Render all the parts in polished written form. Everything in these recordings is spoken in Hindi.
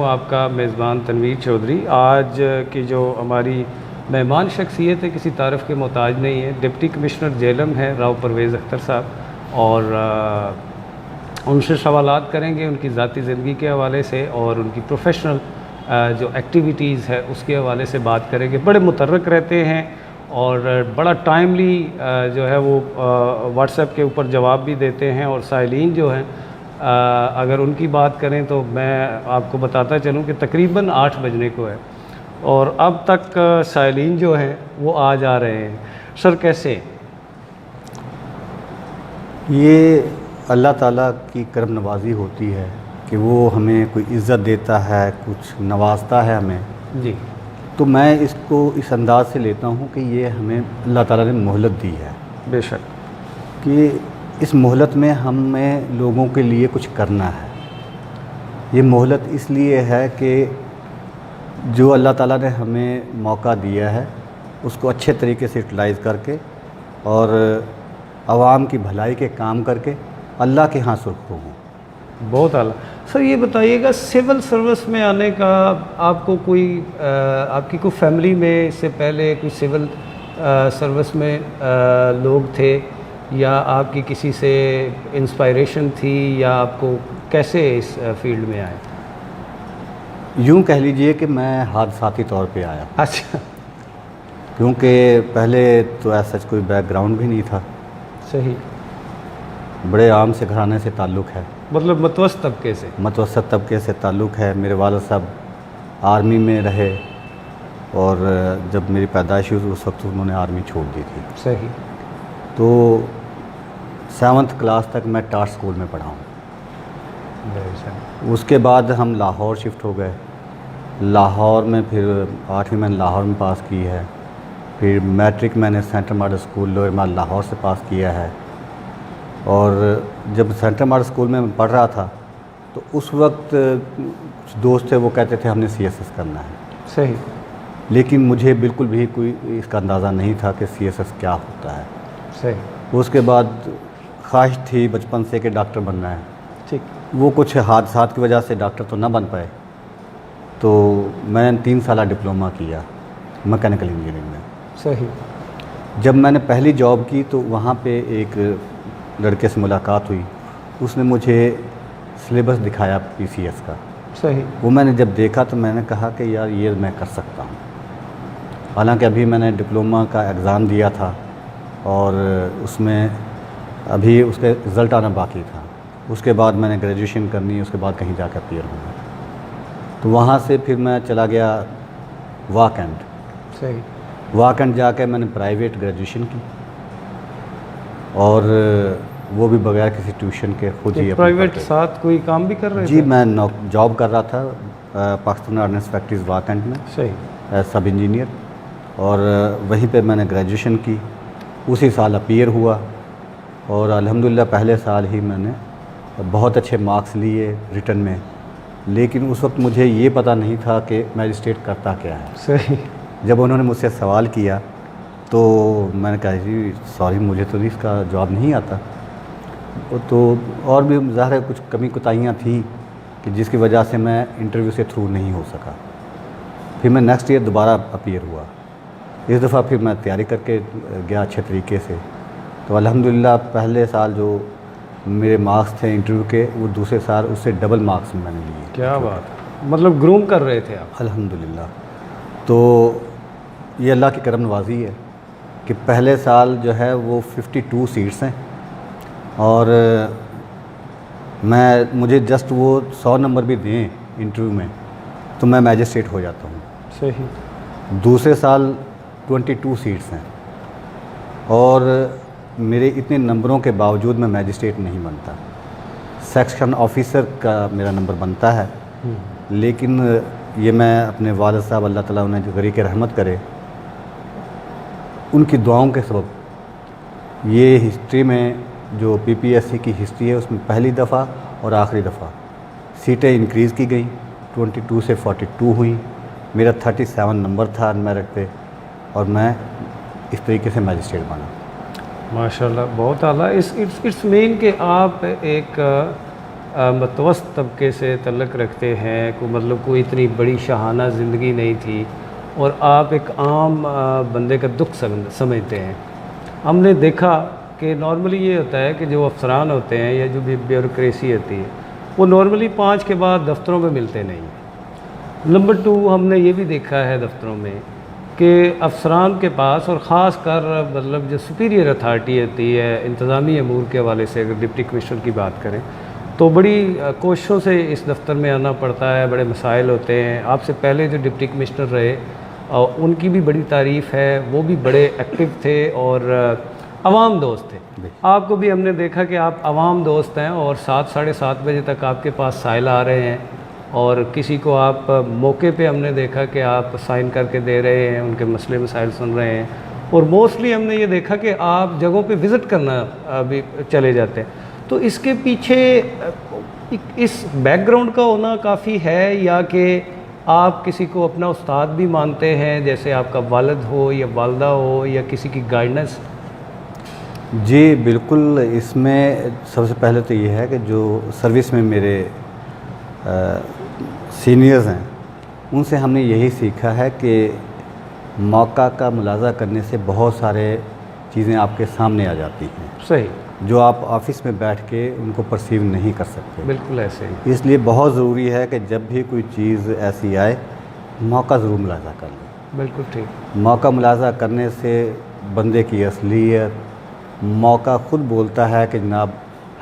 हूँ आपका मेज़बान तनवीर चौधरी। आज की जो हमारी मेहमान शख्सियत है किसी तारफ़ के मोहताज नहीं है। डिप्टी कमिश्नर जेलम हैं राव परवेज़ अख्तर साहब, और उनसे सवालात करेंगे उनकी ज़ाती ज़िंदगी के हवाले से और उनकी प्रोफेशनल जो एक्टिविटीज़ है उसके हवाले से बात करेंगे। बड़े मुतर्रक रहते हैं और बड़ा टाइमली जो है वो व्हाट्सएप के ऊपर जवाब भी देते हैं। और साइलीन जो हैं अगर उनकी बात करें तो मैं आपको बताता चलूँ कि तकरीबन 8 बजने को है और अब तक साइलीन जो हैं वो आ जा रहे हैं। सर कैसे? ये अल्लाह ताला की करम नवाज़ी होती है कि वो हमें कोई इज़्ज़त देता है, कुछ नवाजता है हमें जी। तो मैं इसको इस अंदाज़ से लेता हूँ कि ये हमें अल्लाह ताला ने मोहलत दी है। बेशक कि इस मोहलत में हमें लोगों के लिए कुछ करना है। ये मोहलत इसलिए है कि जो अल्लाह ताला ने हमें मौका दिया है उसको अच्छे तरीके से यूटिलाइज़ करके और आवाम की भलाई के काम करके अल्लाह के यहाँ सुरखरू हूँ। बहुत आला। सर ये बताइएगा, सिविल सर्विस में आने का आपको कोई आपकी कोई फैमिली में इससे पहले कोई सिविल सर्विस में लोग थे या आपकी किसी से इंस्पायरेशन थी या आपको कैसे इस फील्ड में आए? यूँ कह लीजिए कि मैं हादसाती तौर पे आया। अच्छा। क्योंकि पहले तो ऐसा कोई बैकग्राउंड भी नहीं था। सही। बड़े आम से घराने से ताल्लुक़ है, मतलब मतवसत तबके से? मतवसत तबके से ताल्लुक़ है। मेरे वालिद साहब आर्मी में रहे और जब मेरी पैदाइश हुई उस वक्त उन्होंने आर्मी छोड़ दी थी। सही। तो 7th क्लास तक मैं टाट स्कूल में पढ़ा हूँ। उसके बाद हम लाहौर शिफ्ट हो गए। लाहौर में फिर 8वीं मैंने लाहौर में पास की है। फिर मैट्रिक मैंने सेंट्रल मॉडल स्कूल लोअर माल लाहौर से पास किया है। और जब सेंट्रल मॉडल स्कूल में पढ़ रहा था तो उस वक्त कुछ दोस्त थे वो कहते थे हमने CSS करना है। सही। लेकिन मुझे बिल्कुल भी कोई इसका अंदाज़ा नहीं था कि CSS क्या होता है। सही। उसके बाद ख्वाहिश थी बचपन से कि डॉक्टर बनना है। ठीक। वो कुछ हादसात की वजह से डॉक्टर तो ना बन पाए, तो मैंने 3 साल डिप्लोमा किया मैकेनिकल इंजीनियरिंग में। सही। जब मैंने पहली जॉब की तो वहाँ पे एक लड़के से मुलाकात हुई। उसने मुझे सिलेबस दिखाया PCS का। सही। वो मैंने जब देखा तो मैंने कहा कि यार ये मैं कर सकता हूँ। हालांकि अभी मैंने डिप्लोमा का एग्ज़ाम दिया था और उसमें अभी उसके रिज़ल्ट आना बाकी था। उसके बाद मैंने ग्रेजुएशन करनी, उसके बाद कहीं जाकर अपीयर होना। तो वहाँ से फिर मैं चला गया वाकंड। सही। वाकंड जाकर मैंने प्राइवेट ग्रेजुएशन की और वो भी बगैर किसी ट्यूशन के खुद ही। प्राइवेट साथ कोई काम भी कर रहे थे? जी, मैं जॉब कर रहा था पाकिस्तान ऑर्डिनेंस फैक्ट्रीज़ वाकंड में। सही। सब इंजीनियर। और वहीं पे मैंने ग्रेजुएशन की। उसी साल अपीयर हुआ और अल्हम्दुलिल्लाह पहले साल ही मैंने बहुत अच्छे मार्क्स लिए रिटर्न में। लेकिन उस वक्त मुझे ये पता नहीं था कि मैजिस्ट्रेट करता क्या है। सही। जब उन्होंने मुझसे सवाल किया तो मैंने कहा जी सॉरी मुझे तो इसका जवाब नहीं आता। तो और भी ज़ाहिर है कुछ कमी कोताहियाँ थी कि जिसकी वजह से मैं इंटरव्यू से थ्रू नहीं हो सका। फिर मैं नेक्स्ट ईयर दोबारा अपीयर हुआ। इस दफ़ा फिर मैं तैयारी करके गया अच्छे तरीके से। तो अल्हम्दुलिल्लाह पहले साल जो मेरे मार्क्स थे इंटरव्यू के वो दूसरे साल उससे डबल मार्क्स मैंने लिए। क्या बात है, मतलब ग्रूम कर रहे थे आप? अल्हम्दुलिल्लाह। तो ये अल्लाह की करम नवाज़ी है कि पहले साल जो है वो 52 सीट्स हैं और मुझे जस्ट वो 100 नंबर भी दें इंटरव्यू में तो मैं मैजिस्ट्रेट हो जाता हूँ। सही। दूसरे साल 22 सीट्स हैं और मेरे इतने नंबरों के बावजूद मैं मैजिस्ट्रेट नहीं बनता। सेक्शन ऑफिसर का मेरा नंबर बनता है। लेकिन ये मैं अपने वालिद साहब अल्लाह ताला उन्हें गरीक़ रहमत करे उनकी दुआओं के सबब ये हिस्ट्री में जो PPSC की हिस्ट्री है उसमें पहली दफ़ा और आखिरी दफ़ा सीटें इंक्रीज़ की गई। 22 से 42 हुई। मेरा 37 नंबर था मेरिट पे और मैं इस तरीके से मैजिस्ट्रेट बना। माशाल्लाह, बहुत आला। इट्स मीन कि आप एक मतवस्त तबके से तल्लक़ रखते हैं, को मतलब कोई इतनी बड़ी शाहाना ज़िंदगी नहीं थी और आप एक आम बंदे का दुख समझते हैं। हमने देखा कि नॉर्मली ये होता है कि जो अफसरान होते हैं या जो भी ब्यूरोक्रेसी होती है वो नॉर्मली 5 के बाद दफ्तरों में मिलते नहीं हैं। नंबर 2, हमने ये भी देखा है दफ्तरों में कि अफसरान के पास और ख़ास कर मतलब जो सुपीरियर अथॉरिटी होती है इंतज़ामी अमूर के हवाले से, अगर डिप्टी कमिश्नर की बात करें तो बड़ी कोशिशों से इस दफ़्तर में आना पड़ता है, बड़े मसाइल होते हैं। आपसे पहले जो डिप्टी कमिश्नर रहे उनकी भी बड़ी तारीफ़ है, वो भी बड़े एक्टिव थे और आवाम दोस्त थे। आपको भी हमने देखा कि आप आवाम दोस्त हैं और 7 साढ़े 7 बजे तक आपके पास साइल आ रहे हैं और किसी को आप मौके पे हमने देखा कि आप साइन करके दे रहे हैं, उनके मसले मसाइल सुन रहे हैं और मोस्टली हमने ये देखा कि आप जगहों पे विज़िट करना भी चले जाते हैं। तो इसके पीछे इस बैकग्राउंड का होना काफ़ी है या कि आप किसी को अपना उस्ताद भी मानते हैं, जैसे आपका वालिद हो या वालदा हो या किसी की गाइडेंस? जी बिल्कुल, इसमें सबसे पहले तो ये है कि जो सर्विस में मेरे सीनियर्स हैं उनसे हमने यही सीखा है कि मौका का मुलाजा करने से बहुत सारे चीज़ें आपके सामने आ जाती हैं, सही, जो आप ऑफिस में बैठ के उनको परसीव नहीं कर सकते। बिल्कुल ऐसे ही। इसलिए बहुत ज़रूरी है कि जब भी कोई चीज़ ऐसी आए मौका ज़रूर मुलाजा कर लें। बिल्कुल ठीक। मौका मुलाजा करने से बंदे की असलियत, मौका ख़ुद बोलता है कि जनाब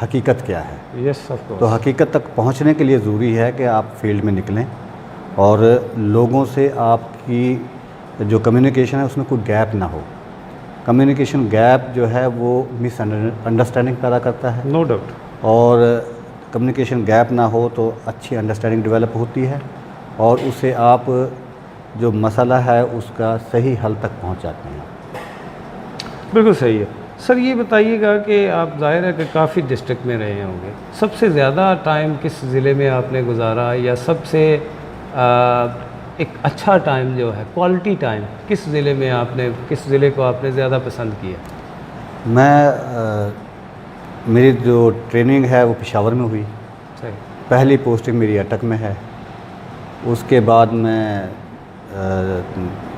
हकीकत क्या है। Yes of course. तो हकीकत तक पहुंचने के लिए ज़रूरी है कि आप फील्ड में निकलें और लोगों से आपकी जो कम्युनिकेशन है उसमें कोई गैप ना हो। कम्युनिकेशन गैप जो है वो मिसअंडरस्टैंडिंग पैदा करता है, नो डाउट। और कम्युनिकेशन गैप ना हो तो अच्छी अंडरस्टैंडिंग डेवलप होती है और उससे आप जो मसला है उसका सही हल तक पहुंचाते हैं। बिल्कुल सही है। सर ये बताइएगा कि आप ज़ाहिर है कि काफ़ी डिस्ट्रिक्ट में रहे होंगे, सबसे ज़्यादा टाइम किस ज़िले में आपने गुजारा या सबसे एक अच्छा टाइम जो है क्वालिटी टाइम किस ज़िले में आपने, किस ज़िले को आपने ज़्यादा पसंद किया? मेरी जो ट्रेनिंग है वो पेशावर में हुई। सही। पहली पोस्टिंग मेरी अटक में है, उसके बाद मैं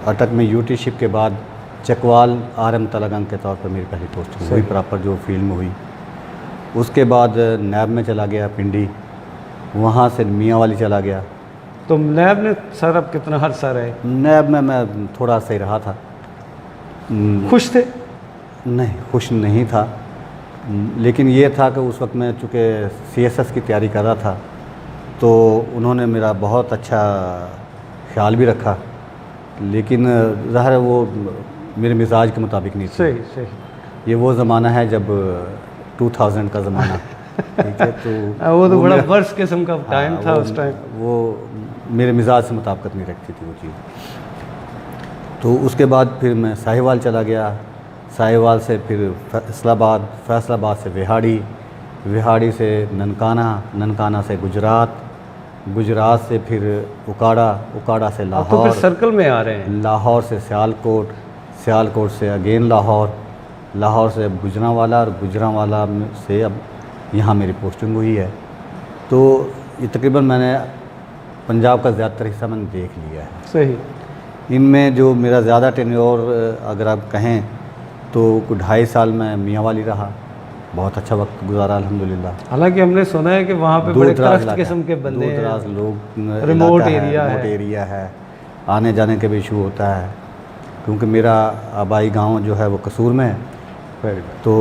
अटक में यूटीशिप के बाद चकवाल RM तलागंग के तौर पर मेरी पहली पोस्टिंग हुई, प्रॉपर जो फील्ड में हुई। उसके बाद नैब में चला गया पिंडी, वहाँ से मियांवाली चला गया। तो नैब में सर अब कितना अर्सा रहे? नैब में मैं थोड़ा सही रहा था। खुश थे? नहीं, खुश नहीं था, लेकिन ये था कि उस वक्त मैं चूँकि CSS की तैयारी कर रहा था तो उन्होंने मेरा बहुत अच्छा ख्याल भी रखा, लेकिन ज़ाहिर है वो मेरे मिजाज के मुताबिक नहीं थी। सही सही। ये वो ज़माना है जब 2000 का ज़माना ठीक है, तो वो तो बड़ा वर्ष किस्म का टाइम था उस टाइम। वो मेरे मिजाज से मुताबिकत नहीं रखती थी वो चीज़। तो उसके बाद फिर मैं साहिवाल चला गया, साहिवाल से फिर फैसलाबाद, फैसलाबाद से विहाड़ी, विहाड़ी से ननकाना, ननकाना से गुजरात, गुजरात से फिर उकाड़ा, उकाड़ा से लाहौर। तो फिर सर्कल में आ रहे हैं। लाहौर से सियालकोट, सियालकोट से अगेन लाहौर, लाहौर से अब गुजरांवाला और गुजरांवाला से अब यहाँ मेरी पोस्टिंग हुई है। तो ये तकरीबन मैंने पंजाब का ज़्यादातर हिस्सा मैंने देख लिया है। सही। इनमें जो मेरा ज़्यादा टेन्योर अगर आप कहें तो 2.5 साल मैं मियांवाली रहा, बहुत अच्छा वक्त गुजारा अल्हम्दुलिल्लाह। हालांकि हमने सुना है कि वहाँ पे बड़े क्रस्ट किस्म के बंदे हैं, दूर-दराज लोग, रिमोट एरिया है, आने जाने के भी इशू होता है, क्योंकि मेरा आबाई गांव जो है वो कसूर में है, तो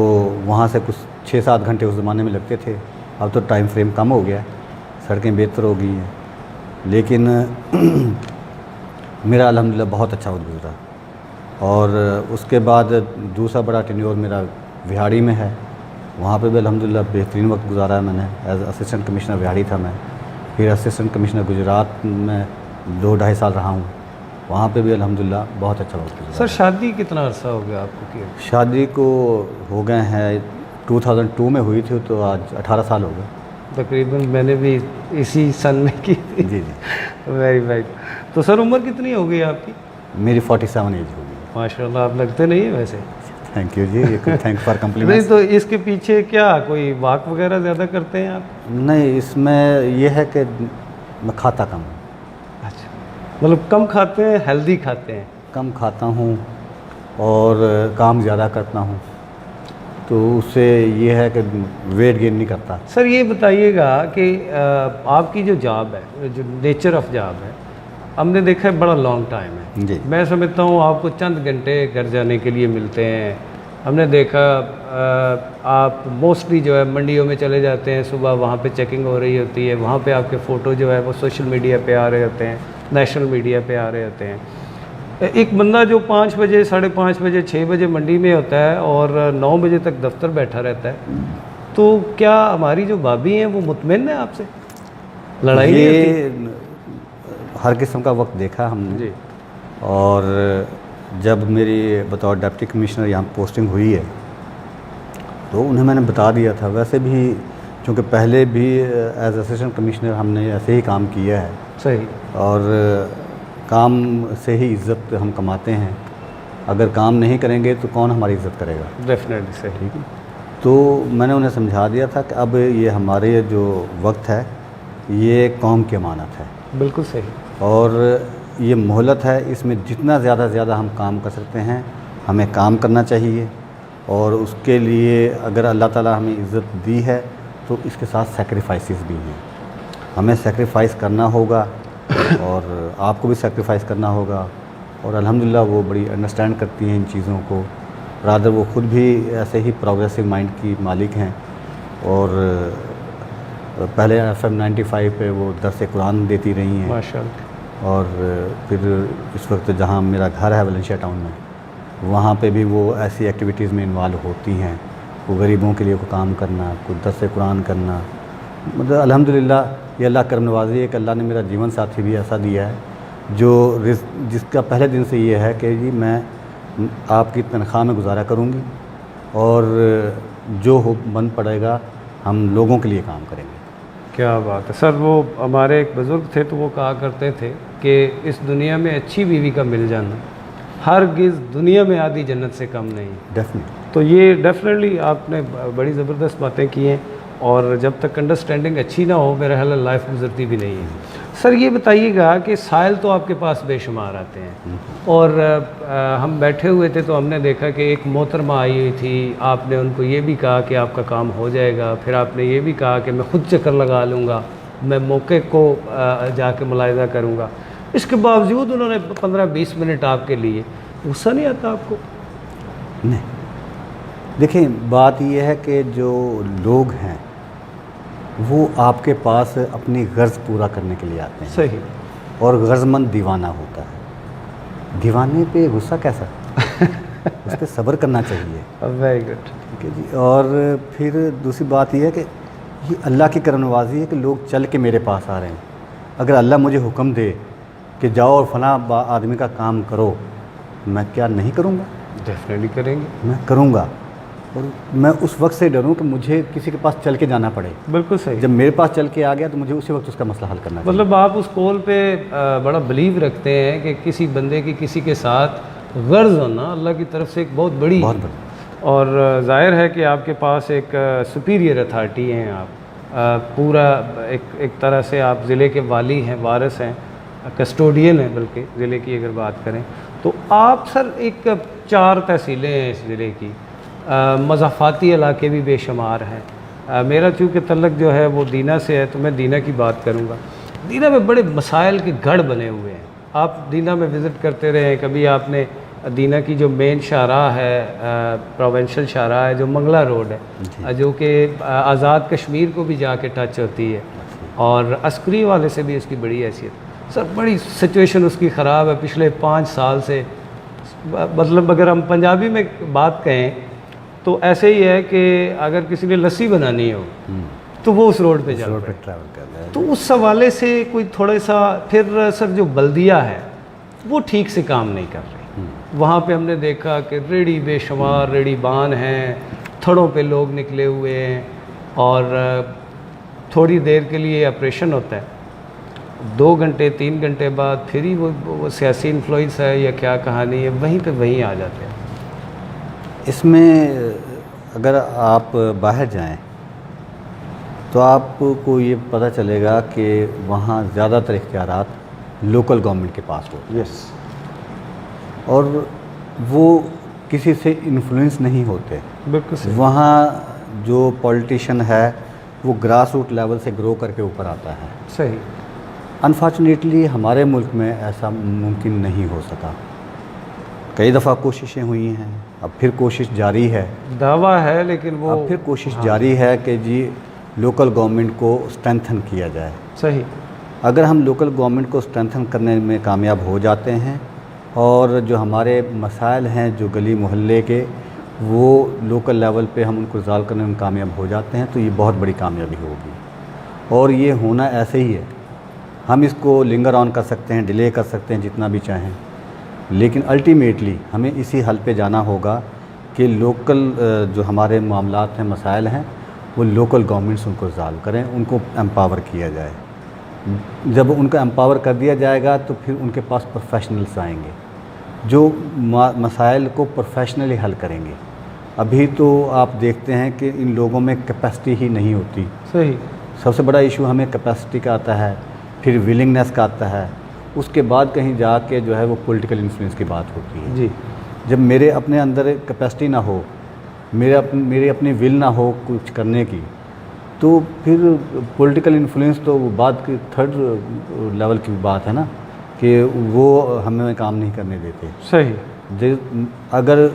वहाँ से कुछ 6-7 घंटे उस ज़माने में लगते थे। अब तो टाइम फ्रेम कम हो गया, सड़कें बेहतर हो गई हैं, लेकिन मेरा अल्हम्दुलिल्लाह बहुत अच्छा वक्त गुजरा। और उसके बाद दूसरा बड़ा टेन्योर मेरा विहाड़ी में है, वहाँ पे भी अल्हम्दुलिल्लाह बेहतरीन वक्त गुजारा है मैंने। एज असिस्टेंट कमिश्नर विहाड़ी था मैं, फिर असिस्टेंट कमिश्नर गुजरात में 2-2.5 साल रहा हूँ, वहाँ पे भी अल्हम्दुलिल्लाह बहुत अच्छा वक्त गुजारा। सर शादी कितना अरसा हो गया आपको किया? शादी को हो गए हैं 2002 में हुई थी, तो आज 18 साल हो गए तकरीबन। मैंने भी इसी सन में की थी। जी जी। Very right. तो सर उम्र कितनी हो गई आपकी? मेरी 47 एज हो गई। माशाल्लाह, आप लगते नहीं है वैसे। थैंक यू जी, ये थैंक फॉर नहीं कम्प्लीमेंट्स। तो इसके पीछे क्या कोई वॉक वगैरह ज़्यादा करते हैं आप? नहीं, इसमें ये है कि मैं खाता कम हूँ, अच्छा, मतलब कम खाते हैं, हेल्दी खाते हैं। कम खाता हूँ और काम ज़्यादा करता हूँ, तो उससे ये है कि वेट गेन नहीं करता। सर ये बताइएगा कि आपकी जो जॉब है, जो नेचर ऑफ जॉब है, हमने देखा है बड़ा लॉन्ग टाइम है। जी। मैं समझता हूँ आपको चंद घंटे घर जाने के लिए मिलते हैं। हमने देखा आप मोस्टली जो है मंडियों में चले जाते हैं, सुबह वहाँ पे चेकिंग हो रही होती है, वहाँ पे आपके फ़ोटो जो है वो सोशल मीडिया पे आ रहे होते हैं, नेशनल मीडिया पे आ रहे होते हैं। एक बंदा जो 5 बजे, 5:30 बजे, 6 बजे मंडी में होता है और 9 बजे तक दफ्तर बैठा रहता है, तो क्या हमारी जो भाभी हैं वो मुतमिन है आपसे? लड़ाई नहीं होती? ये हर किस्म का वक्त देखा हमने जी। और जब मेरी बतौर डिप्टी कमिश्नर यहाँ पोस्टिंग हुई है तो उन्हें मैंने बता दिया था। वैसे भी चूँकि पहले भी एज असिस्टेंट कमिश्नर हमने ऐसे ही काम किया है सही। और काम से ही इज़्ज़त हम कमाते हैं। अगर काम नहीं करेंगे तो कौन हमारी इज़्ज़त करेगा? डेफिनेटली सही। ठीक है। तो मैंने उन्हें समझा दिया था कि अब ये हमारे जो वक्त है ये कौम की अमानत है बिल्कुल सही। और ये मोहलत है, इसमें जितना ज़्यादा हम काम कर सकते हैं हमें काम करना चाहिए और उसके लिए अगर अल्लाह ताला हमें इज़्ज़त दी है तो इसके साथ सैक्रिफाइसेस भी हैं। हमें सैक्रिफाइस करना होगा और आपको भी सैक्रिफाइस करना होगा और अल्हम्दुलिल्लाह वो बड़ी अंडरस्टैंड करती हैं इन चीज़ों को। रादर वो ख़ुद भी ऐसे ही प्रोग्रेसिव माइंड की मालिक हैं और पहले FM 95 पे वो दर्स कुरान देती रही हैं माशाअल्लाह। और फिर इस वक्त जहाँ मेरा घर है वलेंशिया टाउन में, वहाँ पे भी वो ऐसी एक्टिविटीज़ में इन्वॉल्व होती हैं। वो गरीबों के लिए कोई काम करना, कोई दर्स कुरान करना, मतलब अल्हम्दुलिल्लाह ये अल्लाह करम नवाज़ी है कि अल्लाह ने मेरा जीवन साथी भी ऐसा दिया है जो जिसका पहले दिन से ये है कि जी मैं आपकी तनख्वाह में गुजारा करूँगी और जो हो बन पड़ेगा हम लोगों के लिए काम करेंगे। क्या बात है सर। वो हमारे एक बुज़ुर्ग थे तो वो कहा करते थे कि इस दुनिया में अच्छी बीवी का मिल जाना हरगिज़ दुनिया में आधी जन्नत से कम नहीं। डेफिनेटली। तो ये डेफिनेटली आपने बड़ी ज़बरदस्त बातें की हैं और जब तक अंडरस्टैंडिंग अच्छी ना हो मेरा ख्याल लाइफ गुजरती भी नहीं है। सर ये बताइएगा कि साइल तो आपके पास बेशुमार आते हैं और हम बैठे हुए थे तो हमने देखा कि एक मोहतरमा आई हुई थी, आपने उनको ये भी कहा कि आपका काम हो जाएगा, फिर आपने ये भी कहा कि मैं ख़ुद चक्कर लगा लूँगा, मैं मौके को जाके मुलाहिज़ा करूँगा। इसके बावजूद उन्होंने 15-20 मिनट आपके लिए, गुस्सा नहीं आता आपको? नहीं, देखिए बात यह है कि जो लोग हैं वो आपके पास अपनी गर्ज पूरा करने के लिए आते हैं। सही। और गर्जमंद दीवाना होता है। दीवाने पे गुस्सा कैसा? उस पर सब्र करना चाहिए। Very good. ठीक है जी। और फिर दूसरी बात यह है कि ये अल्लाह की करम नवाज़ी है कि लोग चल के मेरे पास आ रहे हैं। अगर अल्लाह मुझे हुक्म दे कि जाओ और फलां आदमी का काम करो, मैं क्या नहीं करूँगा? डेफिनेटली करेंगे। मैं करूँगा और मैं उस वक्त से डरूँ कि मुझे किसी के पास चल के जाना पड़े। बिल्कुल सही। जब मेरे पास चल के आ गया तो मुझे उसी वक्त उसका मसला हल करना चाहिए। मतलब आप उस कॉल पे बड़ा बिलीव रखते हैं कि किसी बंदे की किसी के साथ गर्ज होना अल्लाह की तरफ से एक बहुत बड़ी और ज़ाहिर है कि आपके पास एक सुपीरियर अथॉरिटी हैं आप। पूरा एक तरह से आप ज़िले के वाली हैं, वारिस हैं, कस्टोडियन हैं बल्कि ज़िले की अगर बात करें तो आप सर एक 4 तहसीलें हैं इस ज़िले की, मज़ाफ़ाती इलाके भी बेशुमार हैं। मेरा चूँकि तल्लक जो है वो दीना से है तो मैं दीना की बात करूँगा। दीना में बड़े मसाइल के गढ़ बने हुए हैं। आप दीना में विज़िट करते रहे, कभी आपने दीना की जो मेन शाहराह है, प्रोविंशियल शाहराह है जो मंगला रोड है, जो कि आज़ाद कश्मीर को भी जाके टच होती है और अस्करी वाले से भी उसकी बड़ी हैसियत। सर बड़ी सिचुएशन उसकी ख़राब है पिछले 5 साल से। मतलब अगर हम पंजाबी में बात कहें तो ऐसे ही है कि अगर किसी ने लस्सी बनानी हो तो वो उस रोड पे ट्रैवल कर रहा है। तो उस हवाले से कोई थोड़ा सा फिर सर जो बल्दिया है वो ठीक से काम नहीं कर रही। वहाँ पे हमने देखा कि रेडी बेशुमार रेडी बान हैं, थड़ों पे लोग निकले हुए हैं और थोड़ी देर के लिए ऑपरेशन होता है, 2 घंटे 3 घंटे बाद फिर ही वो सियासी इन्फ्लुएंस है या क्या कहानी है, वहीं पे वहीं आ जाते हैं। इसमें अगर आप बाहर जाएं तो आपको ये पता चलेगा कि वहाँ ज़्यादातर इख्तियारात लोकल गवर्नमेंट के पास होते हैं। यस। और वो किसी से इन्फ्लुएंस नहीं होते। बिल्कुल सही। वहाँ जो पॉलिटिशियन है वो ग्रास रूट लेवल से ग्रो करके ऊपर आता है। सही। अनफॉर्चुनेटली हमारे मुल्क में ऐसा मुमकिन नहीं हो सका। कई दफ़ा कोशिशें हुई हैं, अब फिर कोशिश जारी है। दावा है लेकिन वो अब फिर कोशिश जारी है कि जी लोकल गवर्नमेंट को स्ट्रेंथन किया जाए। सही। अगर हम लोकल गवर्नमेंट को स्ट्रेंथन करने में कामयाब हो जाते हैं और जो हमारे मसाइल हैं जो गली मोहल्ले के, वो लोकल लेवल पे हम उनको रिज़ॉल्व करने में कामयाब हो जाते हैं तो ये बहुत बड़ी कामयाबी होगी। और ये होना ऐसे ही है। हम इसको लिंगर ऑन कर सकते हैं, डिले कर सकते हैं जितना भी चाहें, लेकिन अल्टीमेटली हमें इसी हल पे जाना होगा कि लोकल जो हमारे मामलात हैं, मसाइल हैं, वो लोकल गवर्नमेंट्स उनको रिज़ॉल्व करें, उनको एम्पावर किया जाए। जब उनको एम्पावर कर दिया जाएगा तो फिर उनके पास प्रोफेशनल्स आएंगे जो मसाइल को प्रोफेशनली हल करेंगे। अभी तो आप देखते हैं कि इन लोगों में कैपेसिटी ही नहीं होती। सही। सबसे बड़ा इशू हमें कैपेसिटी का आता है, फिर विलिंगनेस का आता है, उसके बाद कहीं जाके जो है वो पॉलिटिकल इन्फ्लुएंस की बात होती है। जी। जब मेरे अपने अंदर कैपेसिटी ना हो, मेरी अपनी विल ना हो कुछ करने की, तो फिर पॉलिटिकल इन्फ्लुएंस तो बाद की थर्ड लेवल की बात है ना, कि वो हमें काम नहीं करने देते। सही। अगर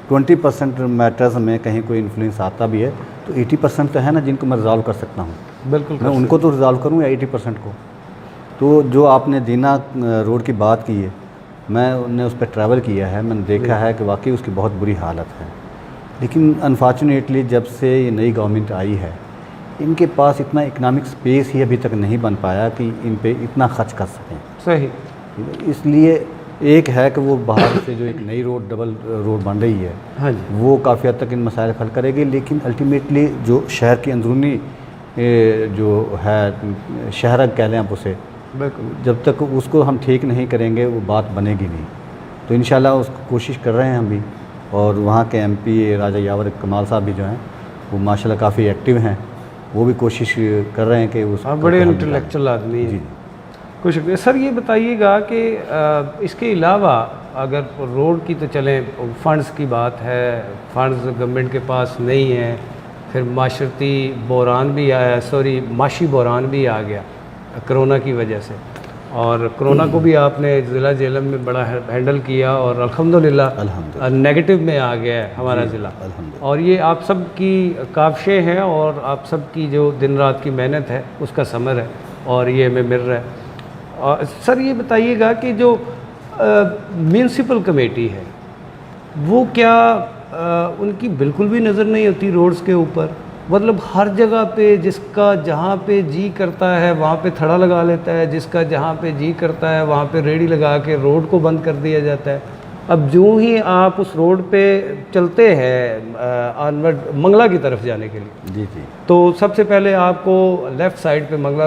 20% मैटर्स में कहीं कोई इन्फ्लुएंस आता भी है तो 80% तो है ना जिनको मैं रिज़ॉल्व कर सकता हूँ। बिल्कुल। मैं उनको तो रिज़ॉल्व करूँ या 80% को। तो जो आपने दीना रोड की बात की है, मैंने उस पर ट्रैवल किया है, मैंने देखा है कि वाकई उसकी बहुत बुरी हालत है। लेकिन अनफॉर्चुनेटली जब से ये नई गवर्नमेंट आई है, इनके पास इतना इकनॉमिक स्पेस ही अभी तक नहीं बन पाया कि इन पे इतना खर्च कर सकें। सही। इसलिए एक है कि वो बाहर से जो एक नई रोड, डबल रोड बन रही है, हाँ जी, वो काफ़ी हद तक इन मसाइल हल करेगी। लेकिन अल्टीमेटली जो शहर की अंदरूनी जो है शहर कह लें आप उसे, बिल्कुल, जब तक उसको हम ठीक नहीं करेंगे वो बात बनेगी नहीं। तो इंशाल्लाह उसको कोशिश कर रहे हैं हम भी। और वहाँ के एमपी राजा यावर कमाल साहब भी जो हैं वो माशाल्लाह काफ़ी एक्टिव हैं, वो भी कोशिश कर रहे हैं कि उस आप बड़े इंटेलेक्चुअल आदमी हैं। कुछ सर ये बताइएगा कि इसके अलावा अगर रोड की तो चलें, फ़ंड्स की बात है, फ़ंड्स गवर्नमेंट के पास नहीं है, फिर माशरती बहरान भी आया, माशी बहरान भी आ गया कोरोना की वजह से, और कोरोना को भी आपने ज़िला जेलम में बड़ा हैंडल किया और अल्हम्दुलिल्लाह नेगेटिव में आ गया है हमारा ज़िला। और ये आप सब की काविशें हैं और आप सब की जो दिन रात की मेहनत है उसका समर है और ये हमें मिल रहा है। और सर ये बताइएगा कि जो म्यूनसिपल कमेटी है वो क्या उनकी बिल्कुल भी नज़र नहीं होती रोड्स के ऊपर? मतलब हर जगह पे जिसका जहाँ पे जी करता है वहाँ पे थड़ा लगा लेता है, जिसका जहाँ पे जी करता है वहाँ पे रेडी लगा के रोड को बंद कर दिया जाता है। अब जो ही आप उस रोड पे चलते हैं ऑनवर्ड मंगला की तरफ जाने के लिए, जी जी, तो सबसे पहले आपको लेफ़्ट साइड पे मंगला